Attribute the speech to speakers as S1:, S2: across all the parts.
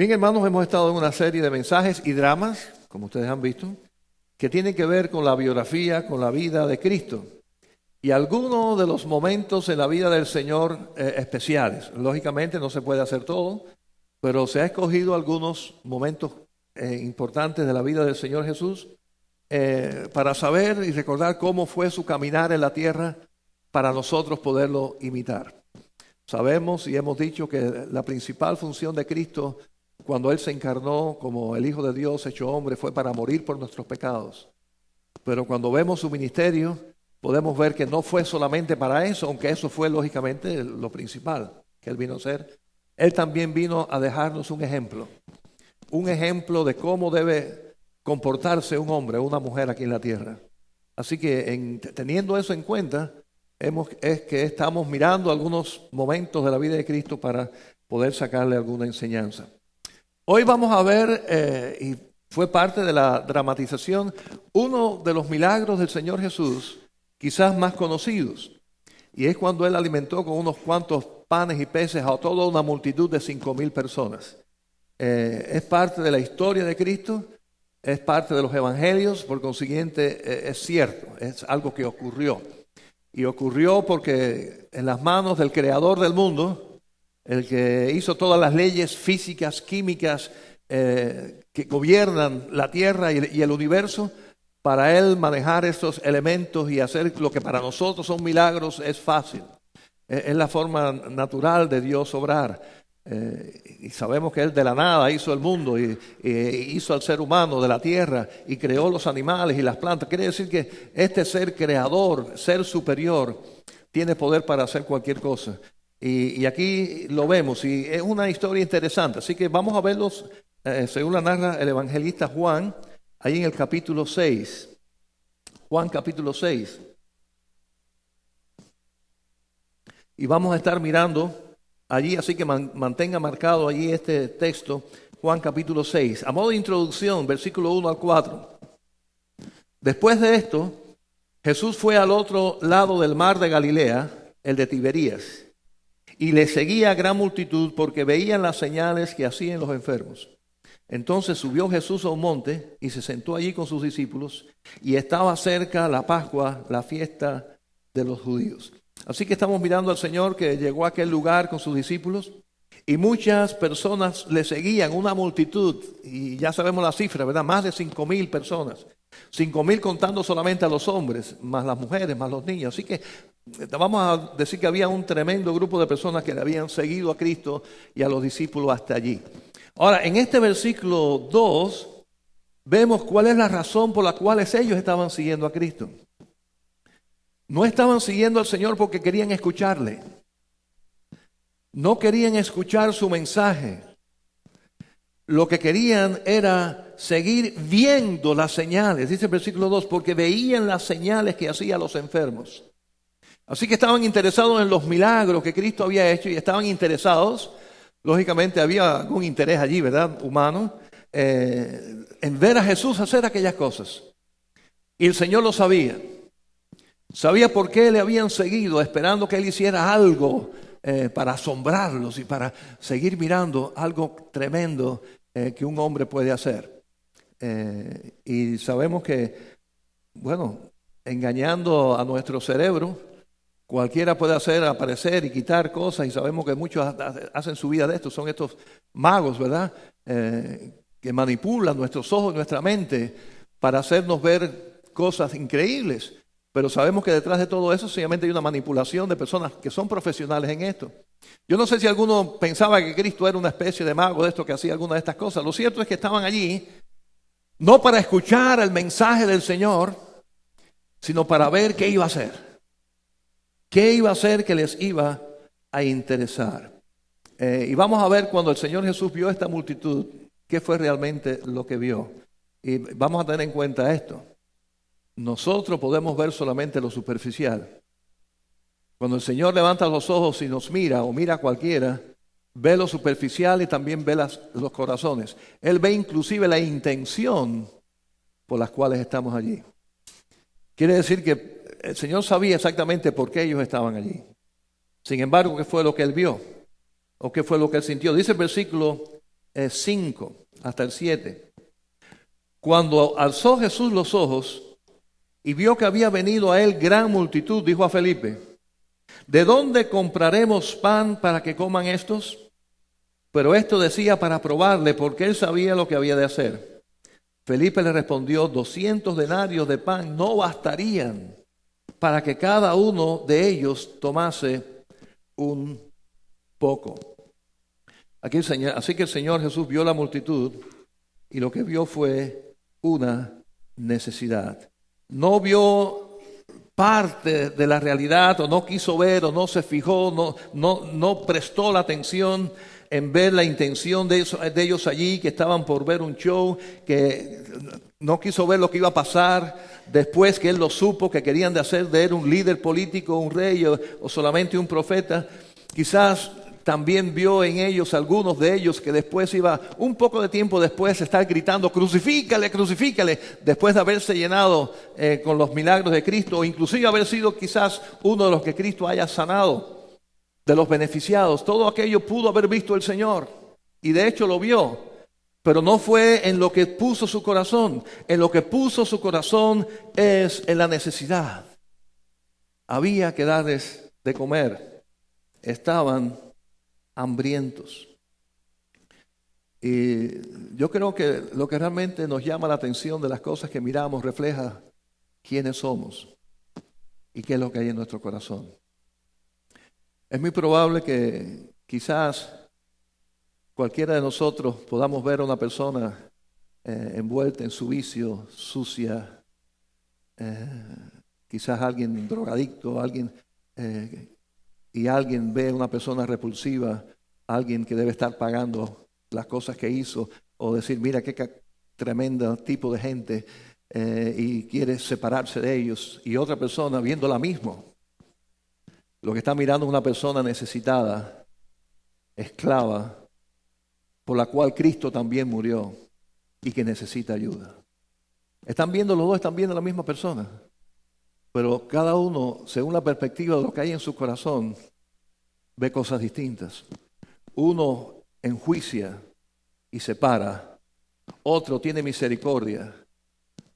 S1: Bien, hermanos, hemos estado en una serie de mensajes y dramas, como ustedes han visto, que tienen que ver con la biografía, con la vida de Cristo. Y algunos de los momentos en la vida del Señor especiales. Lógicamente no se puede hacer todo, pero se ha escogido algunos momentos importantes de la vida del Señor Jesús para saber y recordar cómo fue su caminar en la tierra para nosotros poderlo imitar. Sabemos y hemos dicho que la principal función de Cristo cuando Él se encarnó como el Hijo de Dios hecho hombre fue para morir por nuestros pecados. Pero cuando vemos su ministerio, podemos ver que no fue solamente para eso, aunque eso fue lógicamente lo principal que Él vino a hacer. Él también vino a dejarnos un ejemplo de cómo debe comportarse un hombre o una mujer aquí en la tierra. Así que teniendo eso en cuenta, es que estamos mirando algunos momentos de la vida de Cristo para poder sacarle alguna enseñanza. Hoy vamos a ver, y fue parte de la dramatización, uno de los milagros del Señor Jesús, quizás más conocidos, y es cuando Él alimentó con unos cuantos panes y peces a toda una multitud de 5,000 personas. Es parte de la historia de Cristo, es parte de los evangelios, por consiguiente es cierto, es algo que ocurrió. Y ocurrió porque en las manos del creador del mundo, el que hizo todas las leyes físicas, químicas que gobiernan la tierra y el universo, para Él manejar estos elementos y hacer lo que para nosotros son milagros es fácil. Es la forma natural de Dios obrar. Y sabemos que Él de la nada hizo el mundo y hizo al ser humano de la tierra y creó los animales y las plantas. Quiere decir que este ser creador, ser superior, tiene poder para hacer cualquier cosa. Y aquí lo vemos y es una historia interesante. Así que vamos a verlos según la narra el evangelista Juan, ahí en el capítulo 6. Juan capítulo 6. Y vamos a estar mirando allí, así que mantenga marcado allí este texto, Juan capítulo 6. A modo de introducción, versículo 1 al 4. Después de esto, Jesús fue al otro lado del mar de Galilea, el de Tiberías, y le seguía gran multitud porque veían las señales que hacían los enfermos. Entonces subió Jesús a un monte y se sentó allí con sus discípulos, y estaba cerca la Pascua, la fiesta de los judíos. Así que estamos mirando al Señor que llegó a aquel lugar con sus discípulos y muchas personas le seguían, una multitud, y ya sabemos la cifra, ¿verdad? Más de 5,000 personas. 5,000 contando solamente a los hombres, más las mujeres, más los niños. Así que vamos a decir que había un tremendo grupo de personas que le habían seguido a Cristo y a los discípulos hasta allí. Ahora, en este versículo 2, vemos cuál es la razón por la cual ellos estaban siguiendo a Cristo. No estaban siguiendo al Señor porque querían escucharle. No querían escuchar su mensaje. Lo que querían era seguir viendo las señales. Dice el versículo 2, porque veían las señales que hacía a los enfermos. Así que estaban interesados en los milagros que Cristo había hecho y estaban interesados, lógicamente había algún interés allí, ¿verdad? Humano, en ver a Jesús hacer aquellas cosas. Y el Señor lo sabía. Sabía por qué le habían seguido, esperando que Él hiciera algo para asombrarlos y para seguir mirando algo tremendo que un hombre puede hacer. Y sabemos que, bueno, engañando a nuestro cerebro, cualquiera puede hacer aparecer y quitar cosas, y sabemos que muchos hacen su vida de esto, son estos magos, ¿verdad? Que manipulan nuestros ojos, nuestra mente, para hacernos ver cosas increíbles. Pero sabemos que detrás de todo eso sencillamente hay una manipulación de personas que son profesionales en esto. Yo no sé si alguno pensaba que Cristo era una especie de mago de esto que hacía alguna de estas cosas. Lo cierto es que estaban allí no para escuchar el mensaje del Señor, sino para ver qué iba a hacer. ¿Qué iba a hacer que les iba a interesar? Y vamos a ver cuando el Señor Jesús vio esta multitud, qué fue realmente lo que vio. Y vamos a tener en cuenta esto. Nosotros podemos ver solamente lo superficial. Cuando el Señor levanta los ojos y nos mira, o mira a cualquiera, ve lo superficial y también ve los corazones. Él ve inclusive la intención por las cuales estamos allí. Quiere decir que el Señor sabía exactamente por qué ellos estaban allí. Sin embargo, ¿qué fue lo que Él vio? ¿O qué fue lo que Él sintió? Dice el versículo 5 hasta el 7. Cuando alzó Jesús los ojos y vio que había venido a él gran multitud, dijo a Felipe: ¿de dónde compraremos pan para que coman estos? Pero esto decía para probarle, porque él sabía lo que había de hacer. Felipe le respondió: 200 denarios de pan no bastarían para que cada uno de ellos tomase un poco. Así que el Señor Jesús vio la multitud y lo que vio fue una necesidad. No vio parte de la realidad, o no quiso ver, o no se fijó, no prestó la atención en ver la intención de ellos allí, que estaban por ver un show, que no quiso ver lo que iba a pasar después que él lo supo, que querían de hacer de él un líder político, un rey o solamente un profeta. Quizás también vio en ellos, algunos de ellos, que después iba, un poco de tiempo después, estar gritando: crucifícale, crucifícale, después de haberse llenado con los milagros de Cristo, o inclusive haber sido quizás uno de los que Cristo haya sanado, de los beneficiados. Todo aquello pudo haber visto el Señor, y de hecho lo vio, pero no fue en lo que puso su corazón. En lo que puso su corazón es en la necesidad. Había que darles de comer. Estaban hambrientos. Y yo creo que lo que realmente nos llama la atención de las cosas que miramos refleja quiénes somos y qué es lo que hay en nuestro corazón. Es muy probable que quizás cualquiera de nosotros podamos ver a una persona envuelta en su vicio, sucia, quizás alguien drogadicto, y alguien ve a una persona repulsiva, alguien que debe estar pagando las cosas que hizo, o decir: mira qué tremendo tipo de gente, y quiere separarse de ellos. Y otra persona viendo la misma. Lo que está mirando es una persona necesitada, esclava, por la cual Cristo también murió y que necesita ayuda. Están viendo los dos, están viendo la misma persona, pero cada uno, según la perspectiva de lo que hay en su corazón, ve cosas distintas. Uno enjuicia y separa, otro tiene misericordia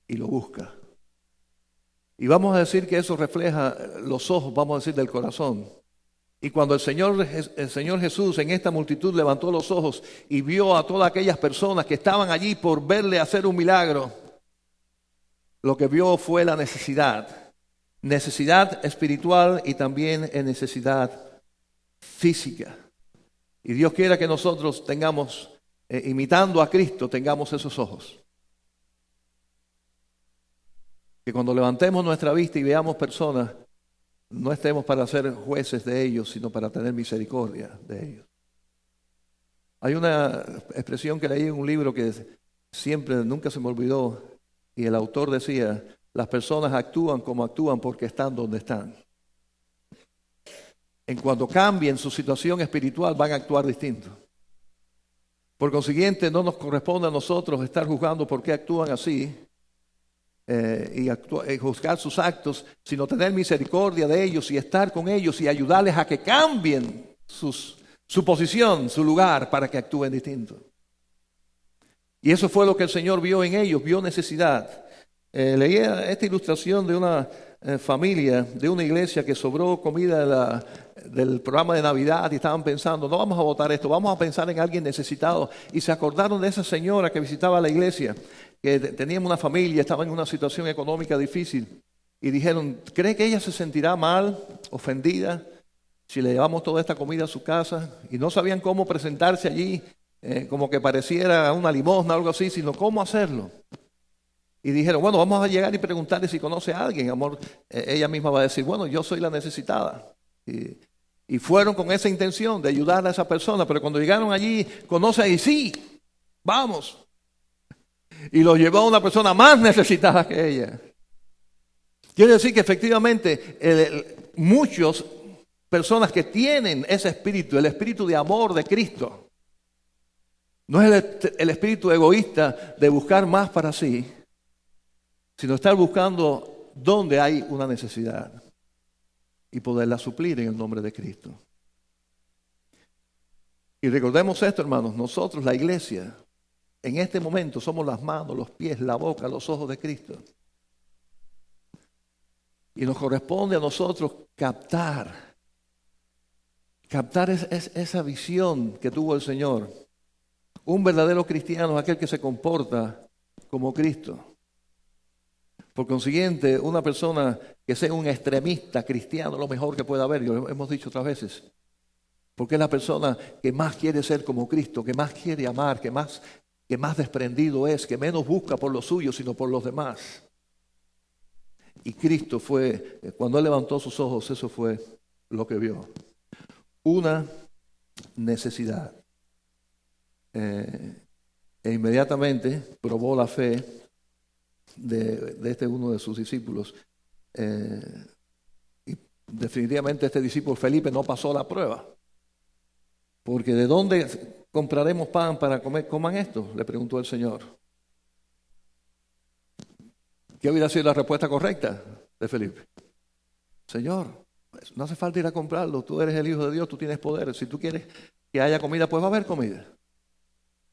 S1: y lo busca. Y vamos a decir que eso refleja los ojos, vamos a decir, del corazón. Y cuando el Señor Jesús en esta multitud levantó los ojos y vio a todas aquellas personas que estaban allí por verle hacer un milagro, lo que vio fue la necesidad espiritual y también en necesidad física. Y Dios quiera que nosotros tengamos, imitando a Cristo, tengamos esos ojos. Que cuando levantemos nuestra vista y veamos personas, no estemos para ser jueces de ellos, sino para tener misericordia de ellos. Hay una expresión que leí en un libro que nunca se me olvidó, y el autor decía: las personas actúan como actúan porque están donde están. En cuanto cambien su situación espiritual, van a actuar distinto. Por consiguiente, no nos corresponde a nosotros estar juzgando por qué actúan así, y juzgar sus actos, sino tener misericordia de ellos y estar con ellos y ayudarles a que cambien su posición, su lugar, para que actúen distinto. Y eso fue lo que el Señor vio en ellos, vio necesidad. Leía esta ilustración de una familia, de una iglesia que sobró comida del programa de Navidad, y estaban pensando: no vamos a botar esto, vamos a pensar en alguien necesitado. Y se acordaron de esa señora que visitaba la iglesia, que tenían una familia, estaban en una situación económica difícil, y dijeron: ¿cree que ella se sentirá mal, ofendida, si le llevamos toda esta comida a su casa? Y no sabían cómo presentarse allí, como que pareciera una limosna o algo así, sino cómo hacerlo. Y dijeron: bueno, vamos a llegar y preguntarle si conoce a alguien. Amor, ella misma va a decir: bueno, yo soy la necesitada. Y fueron con esa intención de ayudar a esa persona, pero cuando llegaron allí, conoce y sí, vamos. Y lo llevó a una persona más necesitada que ella. Quiere decir que efectivamente muchas personas que tienen ese espíritu, el espíritu de amor de Cristo, no es el espíritu egoísta de buscar más para sí, sino estar buscando donde hay una necesidad y poderla suplir en el nombre de Cristo. Y recordemos esto, hermanos, nosotros, la iglesia, en este momento somos las manos, los pies, la boca, los ojos de Cristo. Y nos corresponde a nosotros captar esa visión que tuvo el Señor. Un verdadero cristiano es aquel que se comporta como Cristo. Por consiguiente, una persona que sea un extremista cristiano, lo mejor que pueda haber, lo hemos dicho otras veces, porque es la persona que más quiere ser como Cristo, que más quiere amar, que más desprendido es, que menos busca por los suyos, sino por los demás. Y Cristo fue, cuando Él levantó sus ojos, eso fue lo que vio. Una necesidad. E inmediatamente probó la fe de uno de sus discípulos. Y definitivamente este discípulo Felipe no pasó la prueba. Porque ¿de dónde compraremos pan para comer? Coman esto, le preguntó el Señor. ¿Qué hubiera sido la respuesta correcta de Felipe? Señor, no hace falta ir a comprarlo, tú eres el Hijo de Dios, tú tienes poder. Si tú quieres que haya comida, pues va a haber comida.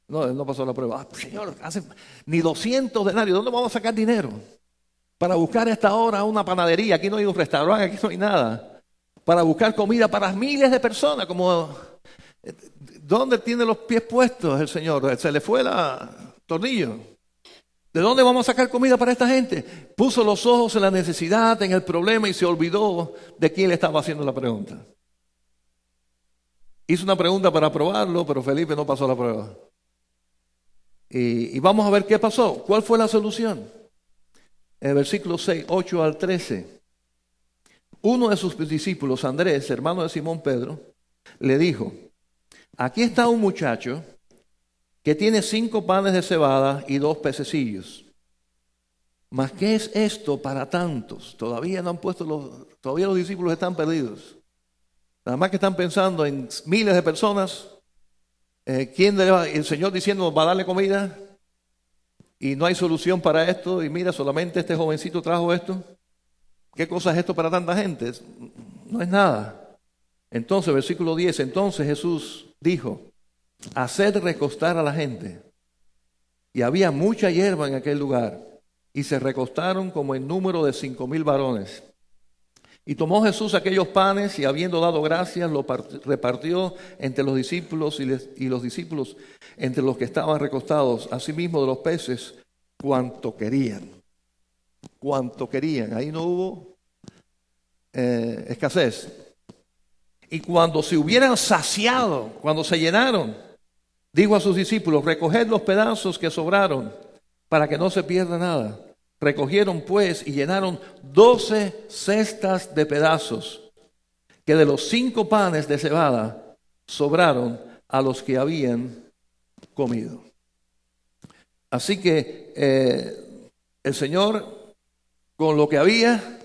S1: No, él no pasó la prueba. Señor, ni 200 denarios, ¿dónde vamos a sacar dinero? Para buscar a esta hora una panadería, aquí no hay un restaurante, aquí no hay nada. Para buscar comida para miles de personas, ¿dónde tiene los pies puestos el Señor? Se le fue el tornillo. ¿De dónde vamos a sacar comida para esta gente? Puso los ojos en la necesidad, en el problema y se olvidó de quién le estaba haciendo la pregunta. Hizo una pregunta para probarlo, pero Felipe no pasó la prueba. Y vamos a ver qué pasó. ¿Cuál fue la solución? En el versículo 6, 8 al 13. Uno de sus discípulos, Andrés, hermano de Simón Pedro, le dijo: aquí está un muchacho que tiene 5 panes de cebada y 2 pececillos. ¿Mas qué es esto para tantos? Todavía no han puesto todavía los discípulos están perdidos. Nada más que están pensando en miles de personas. El Señor diciendo va a darle comida y no hay solución para esto. Y mira, solamente este jovencito trajo esto. ¿Qué cosa es esto para tanta gente? No es nada. Entonces, versículo 10, entonces Jesús dijo: haced recostar a la gente. Y había mucha hierba en aquel lugar, y se recostaron como en número de 5,000 varones. Y tomó Jesús aquellos panes, y habiendo dado gracias, los repartió entre los discípulos, y los discípulos entre los que estaban recostados, asimismo de los peces, cuanto querían. Cuanto querían. Ahí no hubo escasez. Y cuando se hubieran saciado, cuando se llenaron, dijo a sus discípulos: recoged los pedazos que sobraron, para que no se pierda nada. Recogieron pues y llenaron 12 cestas de pedazos, que de los 5 panes de cebada sobraron a los que habían comido. Así que el Señor, con lo que había,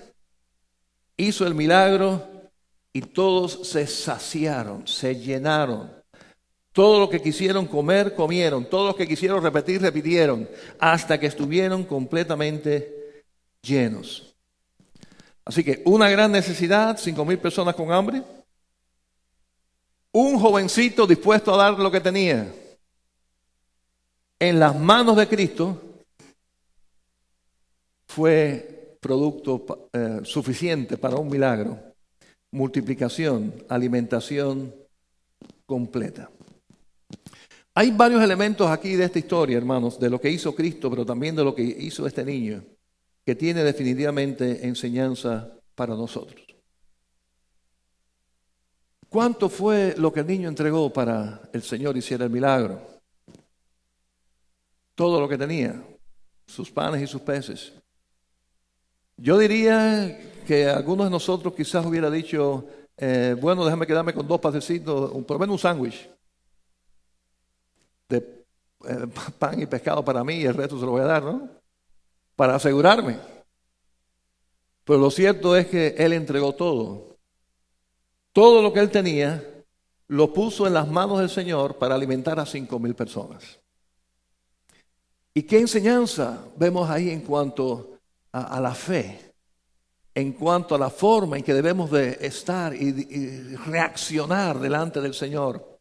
S1: hizo el milagro y todos se saciaron, se llenaron. Todo lo que quisieron comer, comieron. Todo lo que quisieron repetir, repitieron. Hasta que estuvieron completamente llenos. Así que una gran necesidad, 5,000 personas con hambre. Un jovencito dispuesto a dar lo que tenía. En las manos de Cristo fue producto suficiente para un milagro. Multiplicación, alimentación completa. Hay varios elementos aquí de esta historia, hermanos, de lo que hizo Cristo, pero también de lo que hizo este niño, que tiene definitivamente enseñanza para nosotros. ¿Cuánto fue lo que el niño entregó para el Señor hiciera el milagro? Todo lo que tenía, sus panes y sus peces. Yo diría que algunos de nosotros quizás hubiera dicho, bueno, déjame quedarme con 2 pececitos, por lo menos un sándwich de pan y pescado para mí y el resto se lo voy a dar, ¿no? Para asegurarme. Pero lo cierto es que Él entregó todo. Todo lo que Él tenía lo puso en las manos del Señor para alimentar a 5,000 personas. ¿Y qué enseñanza vemos ahí en cuanto a la fe? En cuanto a la forma en que debemos de estar y reaccionar delante del Señor.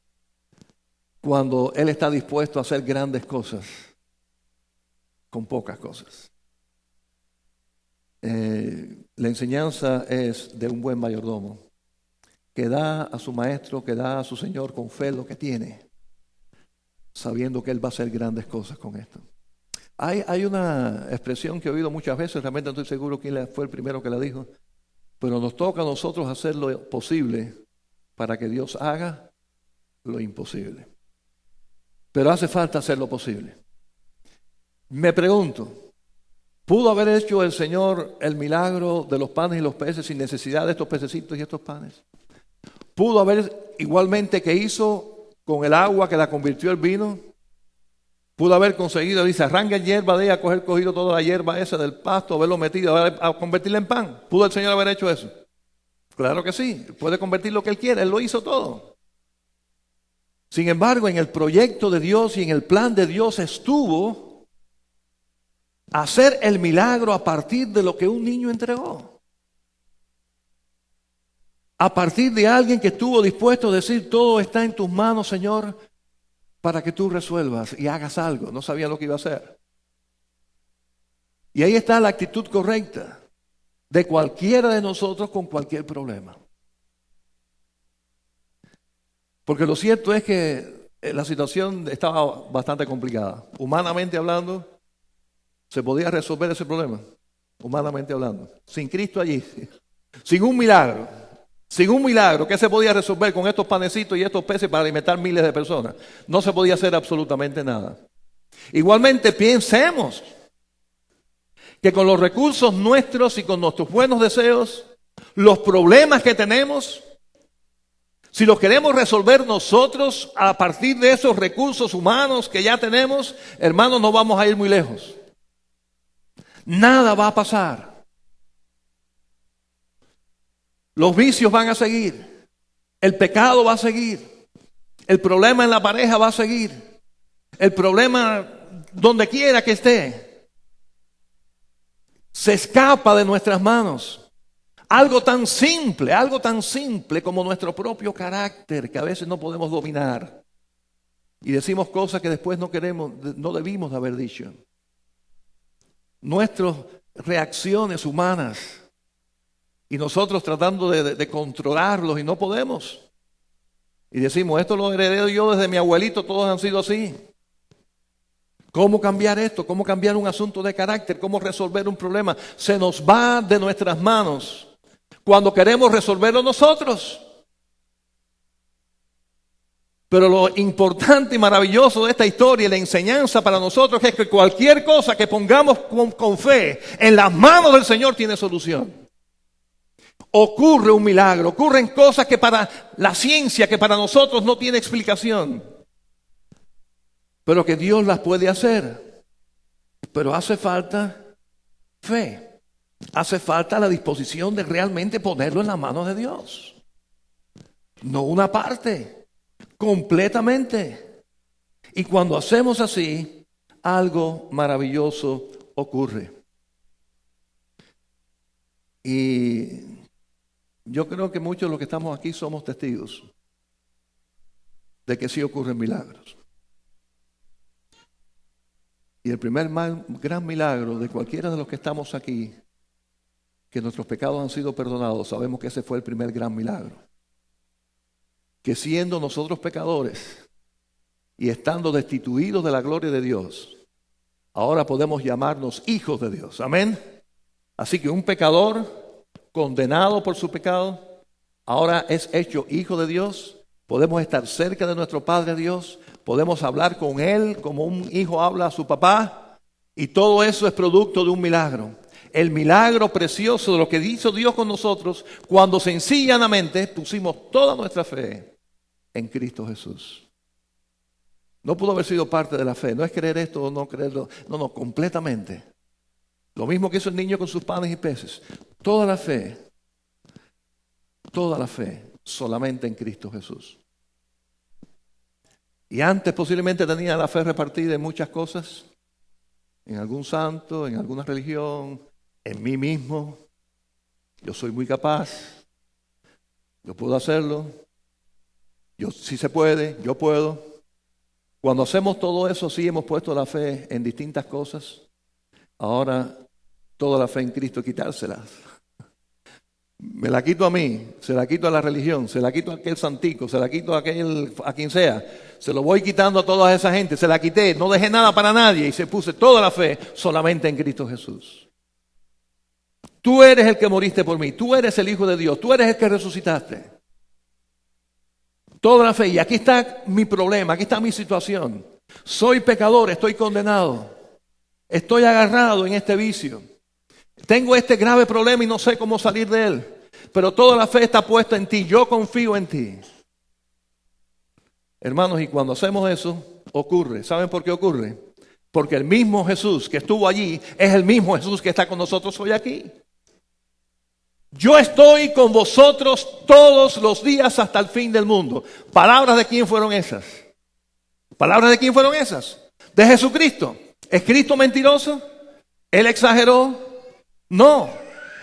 S1: cuando Él está dispuesto a hacer grandes cosas con pocas cosas. La enseñanza es de un buen mayordomo que da a su maestro, que da a su señor con fe lo que tiene, sabiendo que Él va a hacer grandes cosas con esto. Hay una expresión que he oído muchas veces, realmente no estoy seguro quién fue el primero que la dijo, pero nos toca a nosotros hacer lo posible para que Dios haga lo imposible. Pero hace falta hacer lo posible. Me pregunto, ¿pudo haber hecho el Señor el milagro de los panes y los peces sin necesidad de estos pececitos y estos panes? ¿Pudo haber igualmente que hizo con el agua que la convirtió en vino? ¿Pudo haber conseguido, dice, arranca hierba de ella, cogido toda la hierba esa del pasto, haberlo metido, a convertirla en pan? ¿Pudo el Señor haber hecho eso? Claro que sí, puede convertir lo que Él quiera, Él lo hizo todo. Sin embargo, en el proyecto de Dios y en el plan de Dios estuvo hacer el milagro a partir de lo que un niño entregó. A partir de alguien que estuvo dispuesto a decir, todo está en tus manos, Señor, para que tú resuelvas y hagas algo. No sabía lo que iba a hacer. Y ahí está la actitud correcta de cualquiera de nosotros con cualquier problema. Porque lo cierto es que la situación estaba bastante complicada. Humanamente hablando, se podía resolver ese problema. Humanamente hablando. Sin Cristo allí. Sin un milagro. Sin un milagro. ¿Qué se podía resolver con estos panecitos y estos peces para alimentar miles de personas? No se podía hacer absolutamente nada. Igualmente pensemos que con los recursos nuestros y con nuestros buenos deseos, los problemas que tenemos, si los queremos resolver nosotros a partir de esos recursos humanos que ya tenemos, hermanos, no vamos a ir muy lejos. Nada va a pasar. Los vicios van a seguir. El pecado va a seguir. El problema en la pareja va a seguir. El problema donde quiera que esté. Se escapa de nuestras manos. Algo tan simple como nuestro propio carácter, que a veces no podemos dominar. Y decimos cosas que después no debimos de haber dicho. Nuestras reacciones humanas. Y nosotros tratando de controlarlos y no podemos. Y decimos, esto lo heredé yo desde mi abuelito, todos han sido así. ¿Cómo cambiar esto? ¿Cómo cambiar un asunto de carácter? ¿Cómo resolver un problema? Se nos va de nuestras manos cuando queremos resolverlo nosotros. Pero lo importante y maravilloso de esta historia y la enseñanza para nosotros es que cualquier cosa que pongamos con fe en las manos del Señor tiene solución. Ocurre un milagro, ocurren cosas que para la ciencia, que para nosotros no tiene explicación, pero que Dios las puede hacer. Pero hace falta fe. Hace falta la disposición de realmente ponerlo en las manos de Dios. No una parte, completamente. Y cuando hacemos así, algo maravilloso ocurre. Y yo creo que muchos de los que estamos aquí somos testigos de que sí ocurren milagros. Y el primer gran milagro de cualquiera de los que estamos aquí, que nuestros pecados han sido perdonados, sabemos que ese fue el primer gran milagro. Que siendo nosotros pecadores y estando destituidos de la gloria de Dios, ahora podemos llamarnos hijos de Dios. Amén. Así que un pecador condenado por su pecado, ahora es hecho hijo de Dios. Podemos estar cerca de nuestro Padre Dios. Podemos hablar con Él como un hijo habla a su papá. Y todo eso es producto de un milagro. El milagro precioso de lo que hizo Dios con nosotros cuando sencillamente pusimos toda nuestra fe en Cristo Jesús. No pudo haber sido parte de la fe. No es creer esto o no creerlo. No, completamente. Lo mismo que hizo el niño con sus panes y peces. Toda la fe solamente en Cristo Jesús. Y antes posiblemente tenía la fe repartida en muchas cosas, en algún santo, en alguna religión, en mí mismo. Yo soy muy capaz, yo puedo hacerlo, yo sí se puede, yo puedo. Cuando hacemos todo eso, sí hemos puesto la fe en distintas cosas. Ahora, toda la fe en Cristo, quitárselas. Me la quito a mí, se la quito a la religión, se la quito a aquel santico, se la quito a quien sea. Se lo voy quitando a toda esa gente, se la quité, no dejé nada para nadie y se puse toda la fe solamente en Cristo Jesús. Tú eres el que moriste por mí, tú eres el Hijo de Dios, tú eres el que resucitaste. Toda la fe, y aquí está mi problema, aquí está mi situación. Soy pecador, estoy condenado, estoy agarrado en este vicio. Tengo este grave problema y no sé cómo salir de él. Pero toda la fe está puesta en ti. Yo confío en ti. Hermanos, y cuando hacemos eso, ocurre. ¿Saben por qué ocurre? Porque el mismo Jesús que estuvo allí es el mismo Jesús que está con nosotros hoy aquí. Yo estoy con vosotros todos los días hasta el fin del mundo. ¿Palabras de quién fueron esas? ¿Palabras de quién fueron esas? De Jesucristo. ¿Es Cristo mentiroso? ¿Él exageró? No,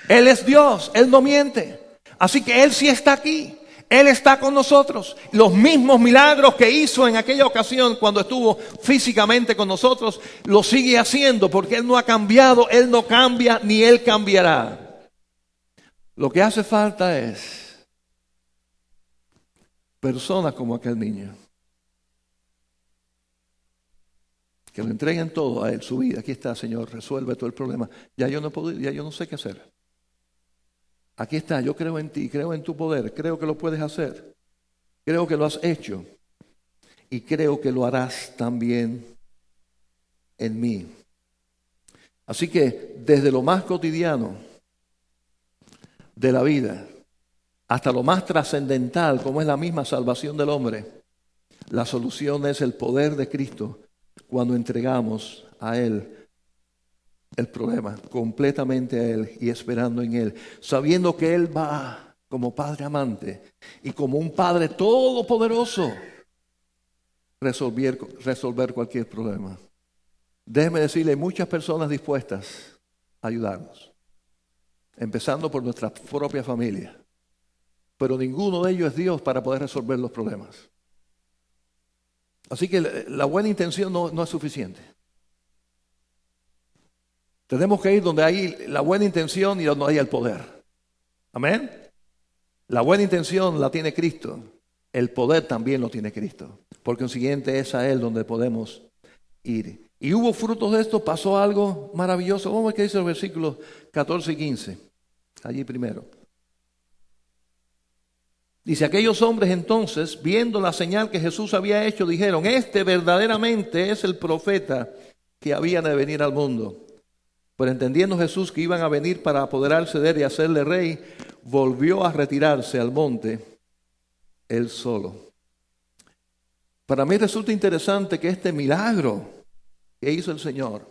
S1: Él es Dios, Él no miente. Así que Él sí está aquí, Él está con nosotros. Los mismos milagros que hizo en aquella ocasión cuando estuvo físicamente con nosotros, los sigue haciendo porque Él no ha cambiado, Él no cambia ni Él cambiará. Lo que hace falta es personas como aquel niño, que le entreguen todo a Él, su vida. Aquí está, Señor, resuelve todo el problema. Ya yo no sé qué hacer. Aquí está, yo creo en ti, creo en tu poder, creo que lo puedes hacer. Creo que lo has hecho y creo que lo harás también en mí. Así que desde lo más cotidiano de la vida hasta lo más trascendental, como es la misma salvación del hombre, la solución es el poder de Cristo. Cuando entregamos a Él el problema, completamente a Él y esperando en Él, sabiendo que Él va como Padre amante y como un Padre todopoderoso resolver cualquier problema. Déjeme decirle, hay muchas personas dispuestas a ayudarnos, empezando por nuestra propia familia, pero ninguno de ellos es Dios para poder resolver los problemas. Así que la buena intención no es suficiente. Tenemos que ir donde hay la buena intención y donde hay el poder. Amén. La buena intención la tiene Cristo. El poder también lo tiene Cristo. Por consiguiente es a Él donde podemos ir. Y hubo frutos de esto, pasó algo maravilloso. Vamos a ver qué dice los versículos 14 y 15. Allí primero. Dice, aquellos hombres entonces, viendo la señal que Jesús había hecho, dijeron, este verdaderamente es el profeta que había de venir al mundo. Pero entendiendo Jesús que iban a venir para apoderarse de él y hacerle rey, volvió a retirarse al monte él solo. Para mí resulta interesante que este milagro que hizo el Señor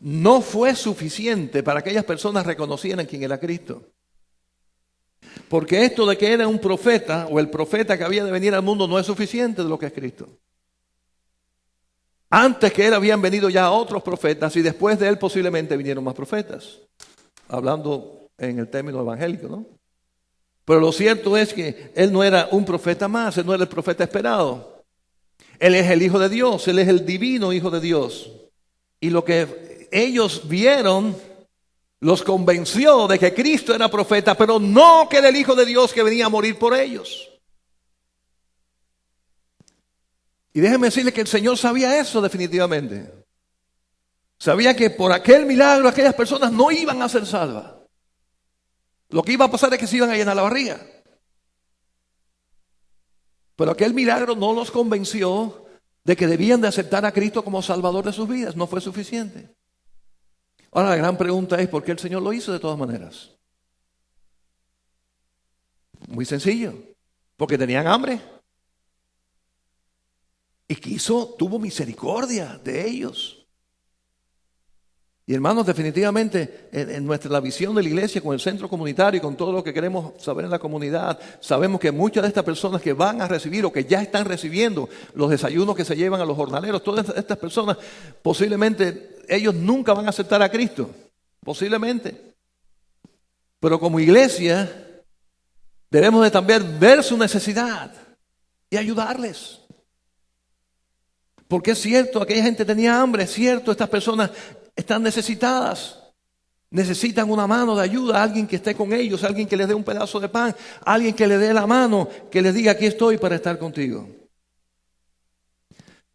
S1: no fue suficiente para que aquellas personas reconocieran quién era Cristo. Porque esto de que era un profeta o el profeta que había de venir al mundo no es suficiente de lo que es Cristo. Antes que él habían venido ya otros profetas y después de él posiblemente vinieron más profetas. Hablando en el término evangélico, ¿no? Pero lo cierto es que él no era un profeta más, él no era el profeta esperado. Él es el Hijo de Dios, él es el divino Hijo de Dios. Y lo que ellos vieron los convenció de que Cristo era profeta, pero no que era el Hijo de Dios que venía a morir por ellos. Y déjenme decirles que el Señor sabía eso definitivamente. Sabía que por aquel milagro aquellas personas no iban a ser salvas. Lo que iba a pasar es que se iban a llenar la barriga. Pero aquel milagro no los convenció de que debían de aceptar a Cristo como Salvador de sus vidas. No fue suficiente. Ahora la gran pregunta es, ¿por qué el Señor lo hizo de todas maneras? Muy sencillo. Porque tenían hambre. Y tuvo misericordia de ellos. Y hermanos, definitivamente en la visión de la iglesia, con el centro comunitario y con todo lo que queremos saber en la comunidad, sabemos que muchas de estas personas que van a recibir o que ya están recibiendo los desayunos que se llevan a los jornaleros, todas estas personas posiblemente ellos nunca van a aceptar a Cristo, posiblemente. Pero como iglesia debemos de también ver su necesidad y ayudarles. Porque es cierto, aquella gente tenía hambre, es cierto, estas personas están necesitadas. Necesitan una mano de ayuda, alguien que esté con ellos, alguien que les dé un pedazo de pan, alguien que les dé la mano, que les diga aquí estoy para estar contigo.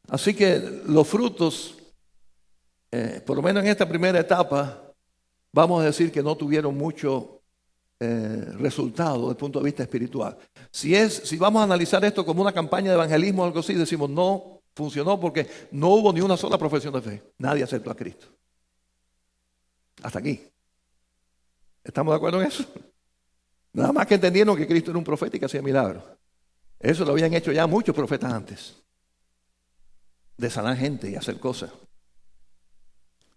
S1: Así que los frutos, por lo menos en esta primera etapa, vamos a decir que no tuvieron mucho resultado desde el punto de vista espiritual. Si vamos a analizar esto como una campaña de evangelismo o algo así, decimos no funcionó porque no hubo ni una sola profesión de fe. Nadie aceptó a Cristo. Hasta aquí. ¿Estamos de acuerdo en eso? Nada más que entendieron que Cristo era un profeta y que hacía milagros. Eso lo habían hecho ya muchos profetas antes. De sanar gente y hacer cosas.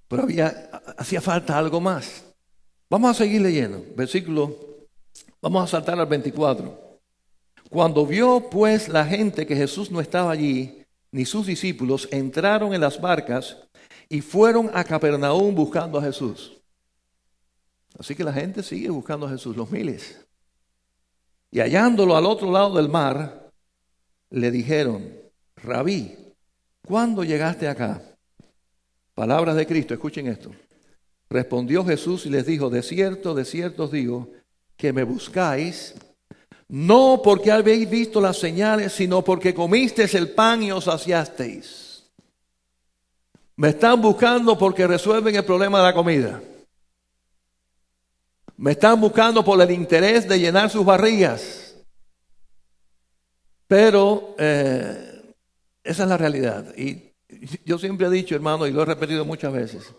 S1: Pero hacía falta algo más. Vamos a seguir leyendo. Vamos a saltar al 24. Cuando vio pues la gente que Jesús no estaba allí, ni sus discípulos, entraron en las barcas y fueron a Capernaum buscando a Jesús. Así que la gente sigue buscando a Jesús, los miles. Y hallándolo al otro lado del mar, le dijeron, Rabí, ¿cuándo llegaste acá? Palabras de Cristo, escuchen esto. Respondió Jesús y les dijo, de cierto os digo, que me buscáis, no porque habéis visto las señales, sino porque comisteis el pan y os saciasteis. Me están buscando porque resuelven el problema de la comida. Me están buscando por el interés de llenar sus barrigas. Pero esa es la realidad. Y yo siempre he dicho, hermano, y lo he repetido muchas veces,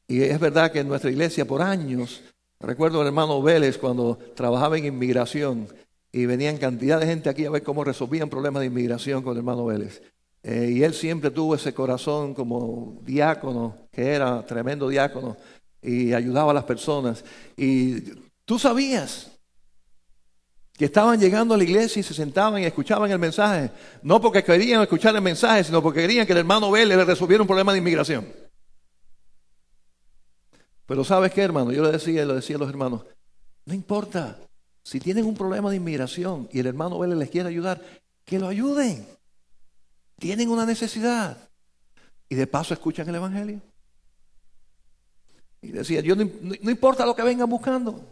S1: y es verdad que en nuestra iglesia por años, recuerdo al hermano Vélez cuando trabajaba en inmigración y venían cantidad de gente aquí a ver cómo resolvían problemas de inmigración con el hermano Vélez. Y él siempre tuvo ese corazón como diácono, que era tremendo diácono, y ayudaba a las personas. Y tú sabías que estaban llegando a la iglesia y se sentaban y escuchaban el mensaje, no porque querían escuchar el mensaje, sino porque querían que el hermano Vélez le resolviera un problema de inmigración. Pero ¿sabes qué, hermano? Yo le decía a los hermanos, no importa, si tienen un problema de inmigración y el hermano Vélez les quiere ayudar, que lo ayuden. Tienen una necesidad. Y de paso escuchan el evangelio. Y decía, no importa lo que vengan buscando,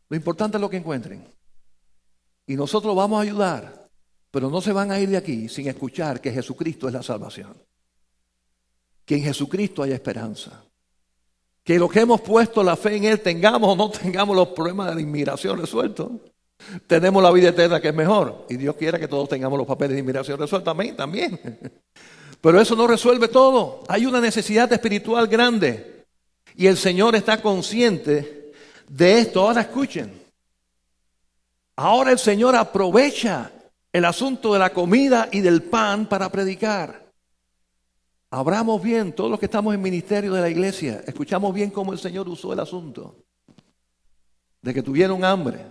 S1: lo importante es lo que encuentren. Y nosotros vamos a ayudar, pero no se van a ir de aquí sin escuchar que Jesucristo es la salvación. Que en Jesucristo hay esperanza. Que lo que hemos puesto la fe en Él, tengamos o no tengamos los problemas de la inmigración resueltos, tenemos la vida eterna que es mejor. Y Dios quiera que todos tengamos los papeles de inmigración resueltos. Amén, también. Pero eso no resuelve todo. Hay una necesidad espiritual grande. Y el Señor está consciente de esto. Ahora escuchen. Ahora el Señor aprovecha el asunto de la comida y del pan para predicar. Abramos bien, todos los que estamos en ministerio de la iglesia, escuchamos bien cómo el Señor usó el asunto. De que tuvieron hambre,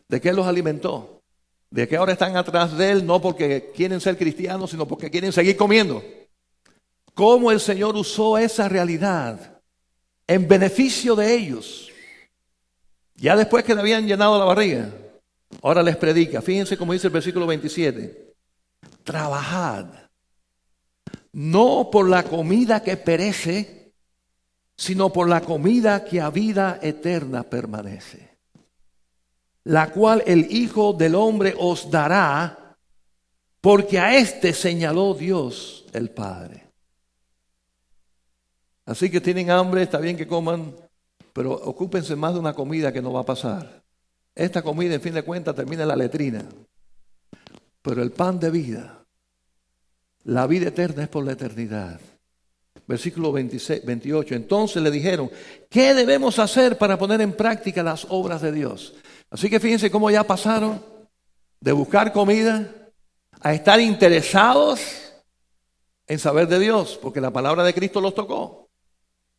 S1: de que Él los alimentó, de que ahora están atrás de Él no porque quieren ser cristianos, sino porque quieren seguir comiendo. Cómo el Señor usó esa realidad en beneficio de ellos. Ya después que le habían llenado la barriga, ahora les predica. Fíjense cómo dice el versículo 27. Trabajad, no por la comida que perece, sino por la comida que a vida eterna permanece, la cual el Hijo del Hombre os dará, porque a éste señaló Dios el Padre. Así que tienen hambre, está bien que coman, pero ocúpense más de una comida que no va a pasar. Esta comida, en fin de cuentas, termina en la letrina. Pero el pan de vida, la vida eterna es por la eternidad. Versículo 28. Entonces le dijeron, ¿qué debemos hacer para poner en práctica las obras de Dios? Así que fíjense cómo ya pasaron de buscar comida a estar interesados en saber de Dios, porque la palabra de Cristo los tocó.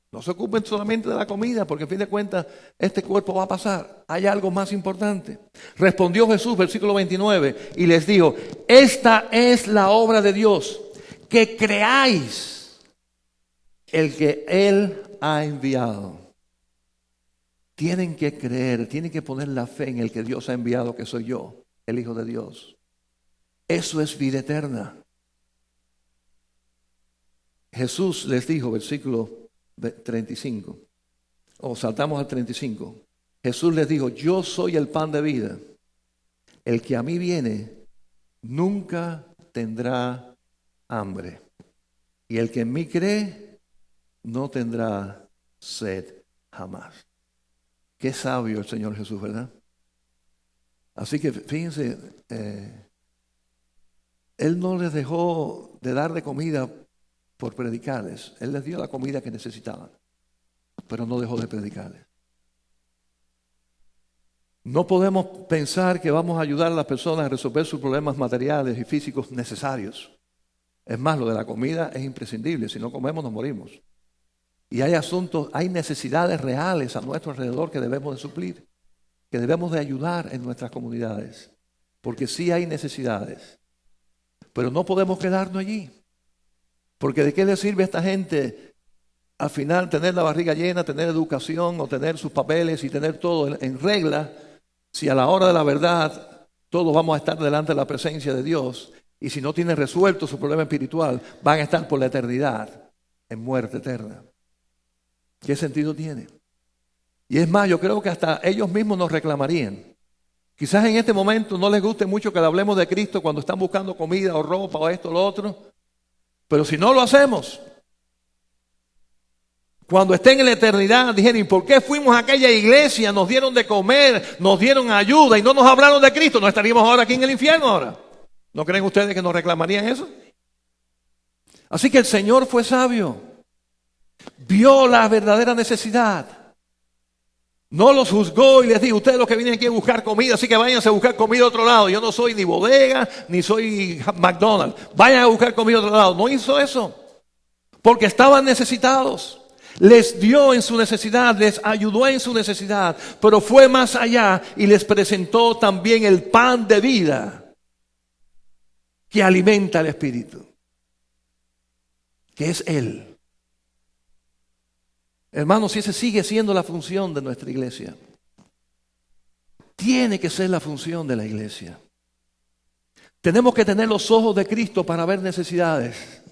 S1: No se ocupen solamente de la comida, porque en fin de cuentas este cuerpo va a pasar. Hay algo más importante. Respondió Jesús, versículo 29, y les dijo, esta es la obra de Dios, que creáis el que Él ha enviado. Tienen que creer, tienen que poner la fe en el que Dios ha enviado, que soy yo, el Hijo de Dios. Eso es vida eterna. Jesús les dijo, versículo 35, o saltamos al 35. Jesús les dijo, yo soy el pan de vida. El que a mí viene nunca tendrá hambre. Y el que en mí cree no tendrá sed jamás. Qué sabio el Señor Jesús, ¿verdad? Así que fíjense, Él no les dejó de dar de comida por predicarles. Él les dio la comida que necesitaban, pero no dejó de predicarles. No podemos pensar que vamos a ayudar a las personas a resolver sus problemas materiales y físicos necesarios. Es más, lo de la comida es imprescindible. Si no comemos, nos morimos. Y hay asuntos, hay necesidades reales a nuestro alrededor que debemos de suplir, que debemos de ayudar en nuestras comunidades. Porque sí hay necesidades. Pero no podemos quedarnos allí. Porque ¿de qué le sirve a esta gente al final tener la barriga llena, tener educación o tener sus papeles y tener todo en regla, si a la hora de la verdad todos vamos a estar delante de la presencia de Dios y si no tienen resuelto su problema espiritual van a estar por la eternidad en muerte eterna? ¿Qué sentido tiene? Y es más, yo creo que hasta ellos mismos nos reclamarían. Quizás en este momento no les guste mucho que le hablemos de Cristo cuando están buscando comida o ropa o esto o lo otro, pero si no lo hacemos, cuando estén en la eternidad, dijeron, ¿y por qué fuimos a aquella iglesia? Nos dieron de comer, nos dieron ayuda y no nos hablaron de Cristo. ¿No estaríamos ahora aquí en el infierno ahora? ¿No creen ustedes que nos reclamarían eso? Así que el Señor fue sabio. Vio la verdadera necesidad. No los juzgó y les dijo, ustedes los que vienen aquí a buscar comida, así que váyanse a buscar comida a otro lado. Yo no soy ni bodega, ni soy McDonald's. Vayan a buscar comida a otro lado. No hizo eso. Porque estaban necesitados. Les dio en su necesidad, les ayudó en su necesidad, pero fue más allá y les presentó también el pan de vida que alimenta el espíritu, que es Él. Hermanos, si esa sigue siendo la función de nuestra iglesia, tiene que ser la función de la iglesia. Tenemos que tener los ojos de Cristo para ver necesidades,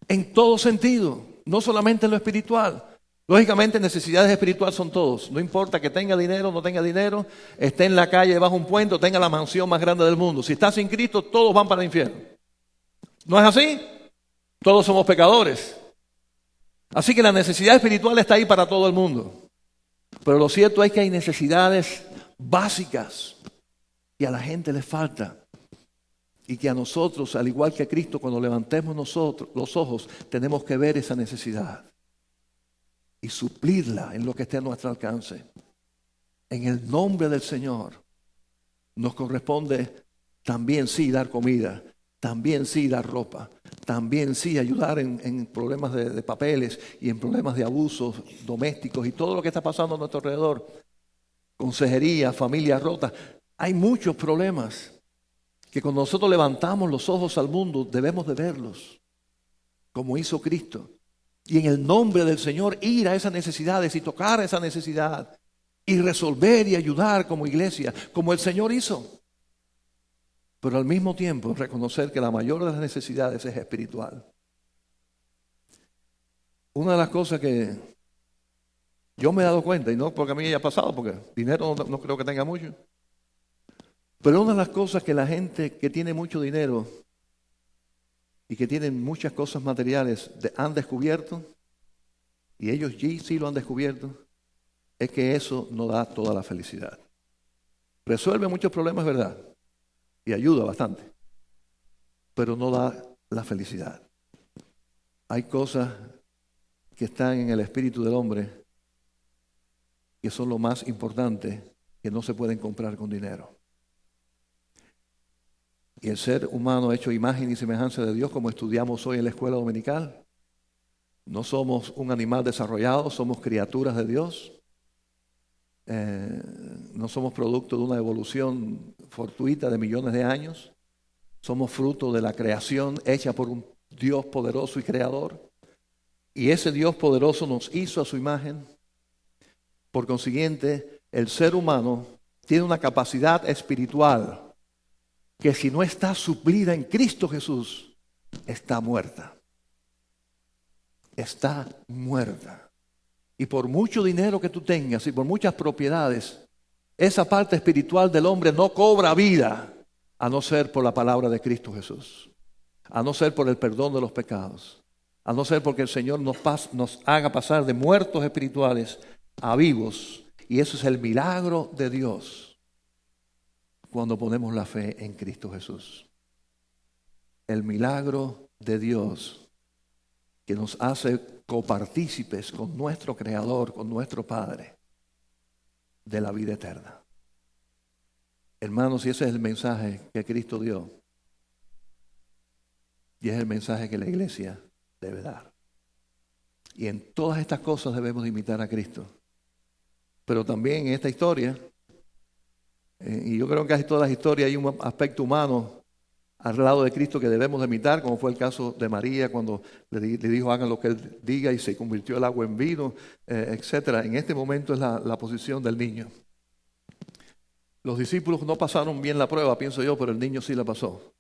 S1: en todo sentido. No solamente en lo espiritual. Lógicamente necesidades espirituales son todos. No importa que tenga dinero o no tenga dinero, esté en la calle bajo un puente o tenga la mansión más grande del mundo. Si está sin Cristo, todos van para el infierno. ¿No es así? Todos somos pecadores. Así que la necesidad espiritual está ahí para todo el mundo. Pero lo cierto es que hay necesidades básicas y a la gente les falta. Y que a nosotros, al igual que a Cristo, cuando levantemos nosotros los ojos, tenemos que ver esa necesidad y suplirla en lo que esté a nuestro alcance. En el nombre del Señor nos corresponde también sí dar comida, también sí dar ropa, también sí ayudar en problemas de papeles y en problemas de abusos domésticos y todo lo que está pasando a nuestro alrededor. Consejería, familias rotas. Hay muchos problemas que cuando nosotros levantamos los ojos al mundo debemos de verlos como hizo Cristo y en el nombre del Señor ir a esas necesidades y tocar esa necesidad y resolver y ayudar como iglesia como el Señor hizo, pero al mismo tiempo reconocer que la mayor de las necesidades es espiritual. Una de las cosas que yo me he dado cuenta, y no porque a mí haya pasado, porque dinero no creo que tenga mucho, pero una de las cosas que la gente que tiene mucho dinero y que tienen muchas cosas materiales han descubierto, y ellos sí lo han descubierto, es que eso no da toda la felicidad. Resuelve muchos problemas, ¿verdad? Y ayuda bastante, pero no da la felicidad. Hay cosas que están en el espíritu del hombre que son lo más importante, que no se pueden comprar con dinero. Y el ser humano hecho imagen y semejanza de Dios, como estudiamos hoy en la escuela dominical, no somos un animal desarrollado, somos criaturas de Dios. No somos producto de una evolución fortuita de millones de años. Somos fruto de la creación hecha por un Dios poderoso y creador. Y ese Dios poderoso nos hizo a su imagen. Por consiguiente, el ser humano tiene una capacidad espiritual que si no está suplida en Cristo Jesús, está muerta. está muerta. Y por mucho dinero que tú tengas y por muchas propiedades, esa parte espiritual del hombre no cobra vida, a no ser por la palabra de Cristo Jesús, a no ser por el perdón de los pecados, a no ser porque el Señor nos haga pasar de muertos espirituales a vivos. Y eso es el milagro de Dios cuando ponemos la fe en Cristo Jesús. El milagro de Dios que nos hace copartícipes con nuestro Creador, con nuestro Padre, de la vida eterna. Hermanos, y ese es el mensaje que Cristo dio. Y es el mensaje que la iglesia debe dar. Y en todas estas cosas debemos imitar a Cristo. Pero también en esta historia, y yo creo que en casi todas las historias hay un aspecto humano al lado de Cristo que debemos de imitar, como fue el caso de María cuando le dijo hagan lo que Él diga y se convirtió el agua en vino, etc. En este momento es la posición del niño. Los discípulos no pasaron bien la prueba, pienso yo, pero el niño sí la pasó.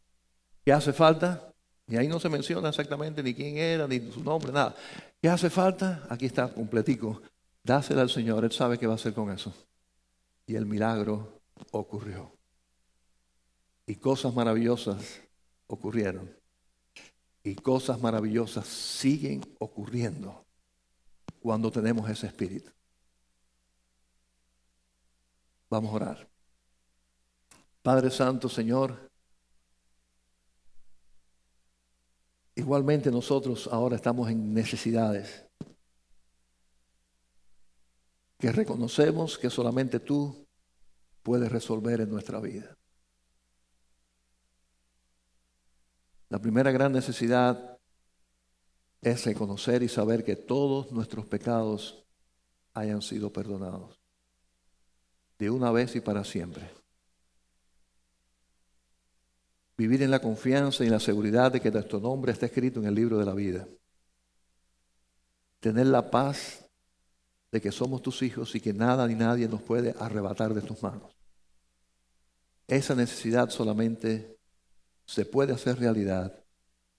S1: ¿Qué hace falta? Y ahí no se menciona exactamente ni quién era, ni su nombre, nada. ¿Qué hace falta? Aquí está, completico. Dásela al Señor, Él sabe qué va a hacer con eso. Y el milagro ocurrió. Y cosas maravillosas ocurrieron. Y cosas maravillosas siguen ocurriendo cuando tenemos ese espíritu. Vamos a orar. Padre Santo, Señor, igualmente nosotros ahora estamos en necesidades que reconocemos que solamente tú puedes resolver en nuestra vida. La primera gran necesidad es reconocer y saber que todos nuestros pecados hayan sido perdonados de una vez y para siempre. Vivir en la confianza y en la seguridad de que nuestro nombre está escrito en el libro de la vida. Tener la paz de que somos tus hijos y que nada ni nadie nos puede arrebatar de tus manos. Esa necesidad solamente se puede hacer realidad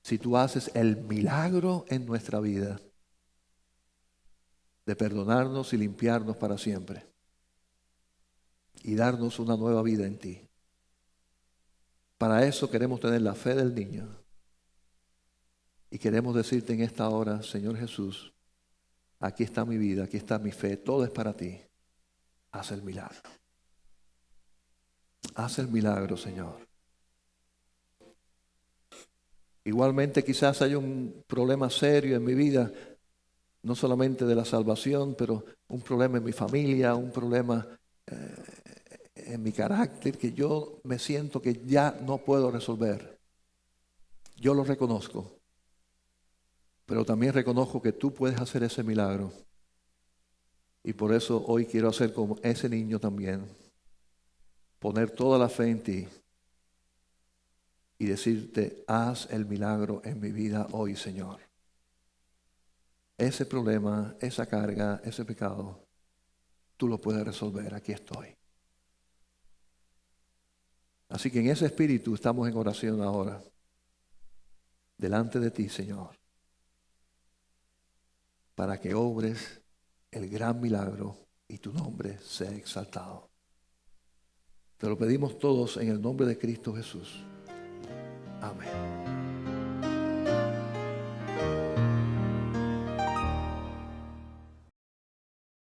S1: si tú haces el milagro en nuestra vida de perdonarnos y limpiarnos para siempre y darnos una nueva vida en ti. Para eso queremos tener la fe del niño y queremos decirte en esta hora, Señor Jesús, aquí está mi vida, aquí está mi fe, todo es para ti. Haz el milagro. Haz el milagro, Señor. Igualmente quizás haya un problema serio en mi vida, no solamente de la salvación, pero un problema en mi familia, un problema en mi carácter que yo me siento que ya no puedo resolver. Yo lo reconozco, pero también reconozco que tú puedes hacer ese milagro. Y por eso hoy quiero hacer como ese niño también, poner toda la fe en ti y decirte, haz el milagro en mi vida hoy, Señor. Ese problema, esa carga, ese pecado, tú lo puedes resolver. Aquí estoy. Así que en ese espíritu estamos en oración ahora, delante de ti, Señor, para que obres el gran milagro y tu nombre sea exaltado. Te lo pedimos todos en el nombre de Cristo Jesús. Amén.